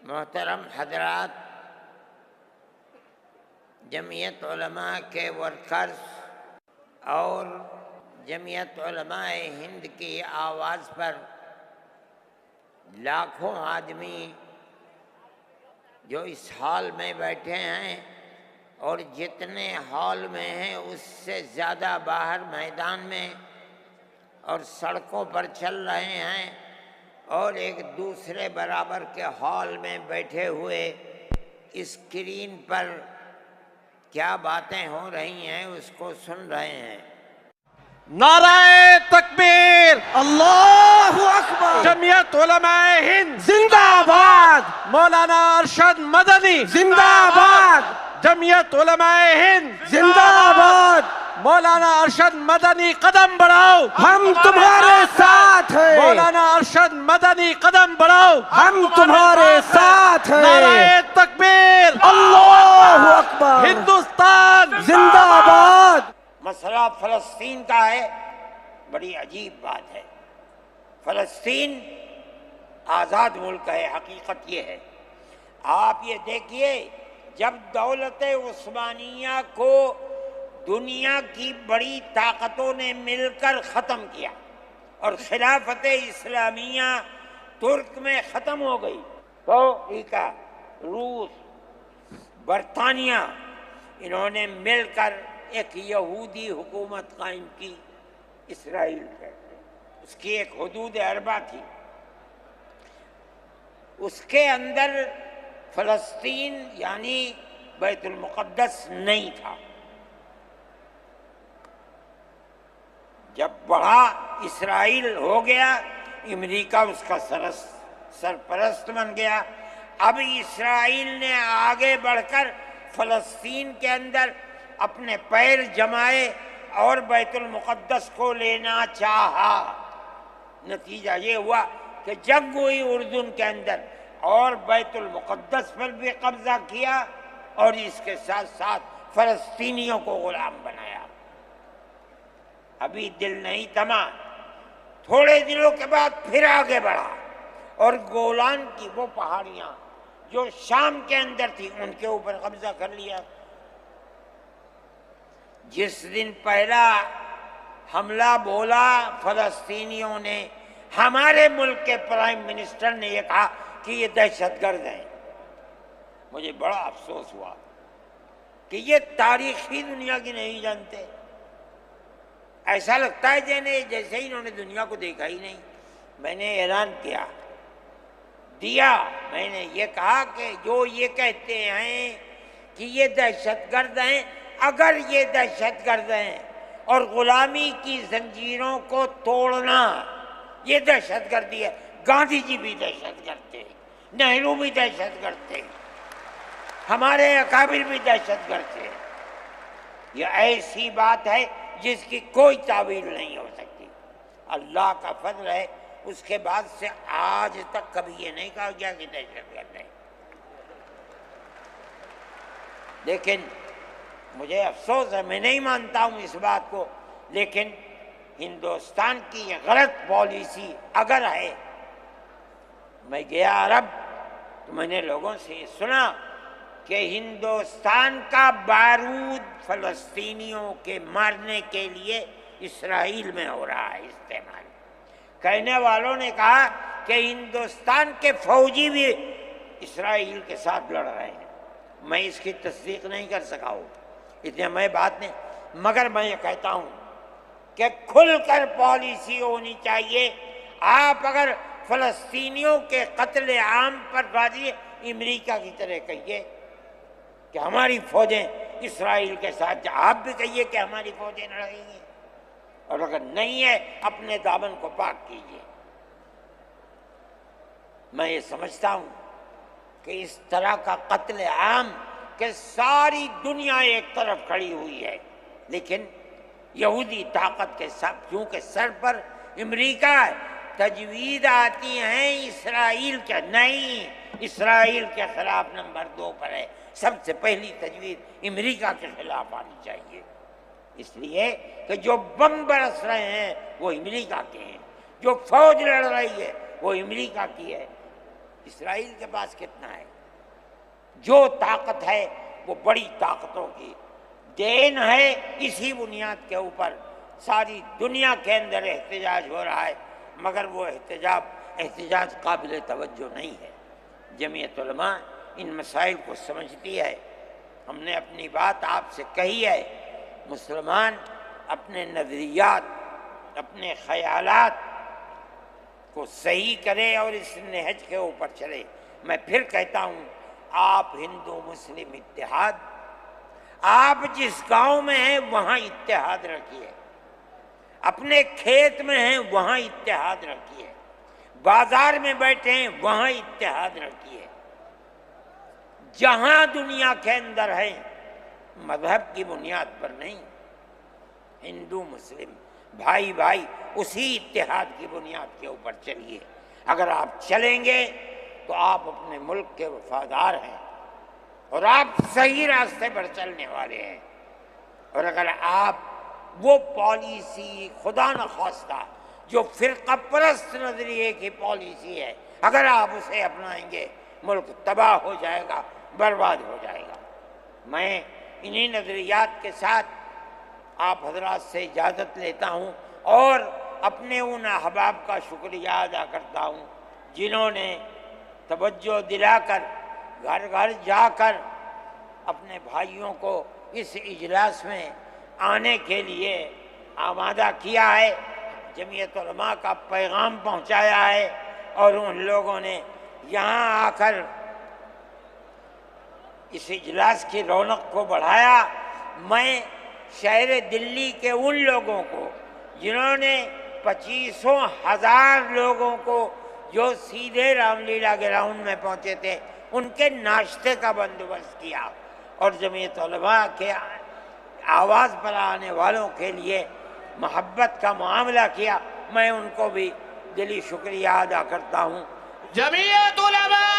محترم حضرات، جمعیت علماء کے ورکرز اور جمعیت علماء ہند کی آواز پر لاکھوں آدمی جو اس ہال میں بیٹھے ہیں اور جتنے ہال میں ہیں اس سے زیادہ باہر میدان میں اور سڑکوں پر چل رہے ہیں اور ایک دوسرے برابر کے ہال میں بیٹھے ہوئے اسکرین پر کیا باتیں ہو رہی ہیں اس کو سن رہے ہیں۔ نعرہ تکبیر، اللہ اکبر، جمعیت علماء ہند زندہ باد، مولانا ارشد مدنی زندہ باد، جمعیت علماء ہند زندہ باد، مولانا ارشد مدنی قدم بڑھاؤ، ہم تمہارے ساتھ ہیں، مولانا ارشد مدنی قدم بڑھاؤ، ہم تمہارے ساتھ ہیں، نعرہ تکبیر، اللہ اکبر، ہندوستان زندہ باد۔ مسئلہ فلسطین کا ہے، بڑی عجیب بات ہے۔ فلسطین آزاد ملک ہے، حقیقت یہ ہے۔ آپ یہ دیکھیے، جب دولت عثمانیہ کو دنیا کی بڑی طاقتوں نے مل کر ختم کیا اور خلافت اسلامیہ ترک میں ختم ہو گئی تو امریکہ، روس، برطانیہ، انہوں نے مل کر ایک یہودی حکومت قائم کی، اسرائیل ہے۔ اس کی ایک حدود اربع تھی، اس کے اندر فلسطین یعنی بیت المقدس نہیں تھا۔ جب بڑا اسرائیل ہو گیا، امریکہ اس کا سرپرست بن گیا۔ اب اسرائیل نے آگے بڑھ کر فلسطین کے اندر اپنے پیر جمائے اور بیت المقدس کو لینا چاہا۔ نتیجہ یہ ہوا کہ جنگ ہوئی اردن کے اندر اور بیت المقدس پر بھی قبضہ کیا اور اس کے ساتھ ساتھ فلسطینیوں کو غلام بنایا۔ ابھی دل نہیں تھما، تھوڑے دنوں کے بعد پھر آگے بڑھا اور گولان کی وہ پہاڑیاں جو شام کے اندر تھی ان کے اوپر قبضہ کر لیا۔ جس دن پہلا حملہ بولا فلسطینیوں نے، ہمارے ملک کے پرائم منسٹر نے یہ کہا کہ یہ دہشت گرد ہیں۔ مجھے بڑا افسوس ہوا کہ یہ تاریخی دنیا کی نہیں جانتے۔ ایسا لگتا ہے جیسے انہوں نے دنیا کو دیکھا ہی نہیں۔ میں نے اعلان دیا، میں نے یہ کہا کہ جو یہ کہتے ہیں کہ یہ دہشت گرد ہیں، اگر یہ دہشت گرد ہیں اور غلامی کی زنجیروں کو توڑنا یہ دہشت گردی ہے، گاندھی جی بھی دہشت گرد تھے، نہرو بھی دہشت گرد تھے، ہمارے اکابر بھی دہشت گرد تھے۔ یہ ایسی بات ہے جس کی کوئی تعویل نہیں ہو سکتی۔ اللہ کا فضل ہے، اس کے بعد سے آج تک کبھی یہ نہیں کہا گیا کہ دہشت گرد ہے۔ لیکن مجھے افسوس ہے، میں نہیں مانتا ہوں اس بات کو، لیکن ہندوستان کی یہ غلط پالیسی اگر ہے۔ میں گیا عرب تو میں نے لوگوں سے یہ سنا کہ ہندوستان کا بارود فلسطینیوں کے مارنے کے لیے اسرائیل میں ہو رہا ہے استعمال۔ کہنے والوں نے کہا کہ ہندوستان کے فوجی بھی اسرائیل کے ساتھ لڑ رہے ہیں۔ میں اس کی تصدیق نہیں کر سکا ہوں، اتنے میں بات نہیں، مگر میں یہ کہتا ہوں کہ کھل کر پالیسی ہونی چاہیے۔ آپ اگر فلسطینیوں کے قتل عام پر راضی، امریکہ کی طرح کہیے کہ ہماری فوجیں اسرائیل کے ساتھ، آپ بھی کہیے کہ ہماری فوجیں لڑیں گی، اور اگر نہیں ہے اپنے دامن کو پاک کیجیے۔ میں یہ سمجھتا ہوں کہ اس طرح کا قتل عام کہ ساری دنیا ایک طرف کھڑی ہوئی ہے، لیکن یہودی طاقت کے ساتھ کیونکہ سر پر امریکہ ہے، تجویز آتی ہیں اسرائیل کے، نہیں، اسرائیل کے خلاف نمبر 2 پر ہے۔ سب سے پہلی تجویز امریکہ کے خلاف آنی چاہیے، اس لیے کہ جو بم برس رہے ہیں وہ امریکہ کے ہیں، جو فوج لڑ رہی ہے وہ امریکہ کی ہے۔ اسرائیل کے پاس کتنا ہے؟ جو طاقت ہے وہ بڑی طاقتوں کی دین ہے، اسی بنیاد کے اوپر ساری دنیا کے اندر احتجاج ہو رہا ہے، مگر وہ احتجاج قابل توجہ نہیں ہے۔ جمعیت علماء ان مسائل کو سمجھتی ہے۔ ہم نے اپنی بات آپ سے کہی ہے، مسلمان اپنے نظریات، اپنے خیالات کو صحیح کرے اور اس نہج کے اوپر چلے۔ میں پھر کہتا ہوں، آپ ہندو مسلم اتحاد، آپ جس گاؤں میں ہیں وہاں اتحاد رکھیے، اپنے کھیت میں ہیں وہاں اتحاد رکھیے، بازار میں بیٹھے ہیں وہاں اتحاد رکھیے، جہاں دنیا کے اندر ہیں مذہب کی بنیاد پر نہیں، ہندو مسلم بھائی بھائی اسی اتحاد کی بنیاد کے اوپر چلیے۔ اگر آپ چلیں گے تو آپ اپنے ملک کے وفادار ہیں اور آپ صحیح راستے پر چلنے والے ہیں، اور اگر آپ وہ پالیسی خدا نخواستہ جو فرقہ پرست نظریے کی پالیسی ہے، اگر آپ اسے اپنائیں گے ملک تباہ ہو جائے گا، برباد ہو جائے گا۔ میں انہی نظریات کے ساتھ آپ حضرات سے اجازت لیتا ہوں اور اپنے ان احباب کا شکریہ ادا کرتا ہوں جنہوں نے توجہ دلا کر گھر گھر جا کر اپنے بھائیوں کو اس اجلاس میں آنے کے لیے آمادہ کیا ہے، جمعیت علماء کا پیغام پہنچایا ہے، اور ان لوگوں نے یہاں آ کر اس اجلاس کی رونق کو بڑھایا۔ میں شہر دلی کے ان لوگوں کو جنہوں نے 25,000 لوگوں کو جو سیدھے رام لیلا گراؤنڈ میں پہنچے تھے ان کے ناشتے کا بندوبست کیا، اور جمعیت علماء کے آواز پر آنے والوں کے لیے محبت کا معاملہ کیا، میں ان کو بھی دلی شکریہ ادا کرتا ہوں۔ جمعیت علماء